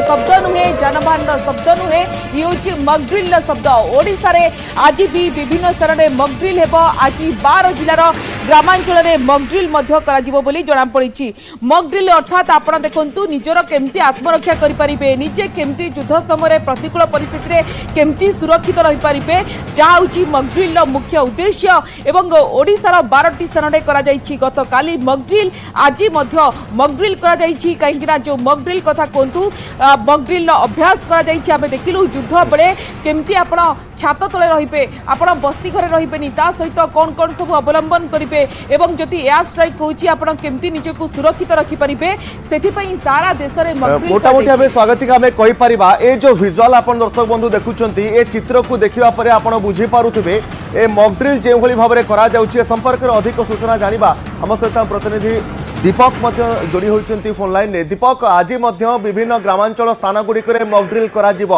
शब्द नुहे जानवाहन शब्द नुहे ये हूँ मकड्रिल शब्द ओडिशा रे आज भी विभिन्न स्थान में मकड्रिल हेब आज 12 जिलार ग्रामांचल में मकड्रिल जना पड़ी मकड्रिल अर्थात आपण देखु निजर केमती आत्मरक्षा करें निजे केमती युद्ध समय प्रतिकूल परिस्थिति रे केमती सुरक्षित रही पारे जहाँ हूँ मकड्रिल मुख्य उद्देश्य एवं ओडिशार 12टी स्थान में गत काली मकड्रिल आज मकड्रिल कहीं जो मकड्रिल कथा कहतु मकड्रिल अभ्यास कर देखिलु युद्ध बेले केमती आपण छात तले रहिबे आपण बस्ती घरे रहिबेनी ता सहित कौन कौन सब अवलंबन करिवे एवं जदि एयर स्ट्राइक होची आपण केमती निजको सुरक्षित रखि परिबे सेथि पई सारा देश रे मोटा मोटी हमें स्वागतिक हमें कहि परिबा ए जो विजुअल आपण दर्शक बंधु देखुचंती ए चित्र को देखिबा परे आपण बुझी पारुथिबे ए मॉकड्रिल जे भली भाबरे करा जाउची संपर्क रे अधिक सूचना जानिबा हम सहित प्रतिनिधि दीपक जोड़ी होती फोन लाइन दीपक आज विभिन्न ग्रामांचल स्थान गुड़िक मॉकड्रिल करा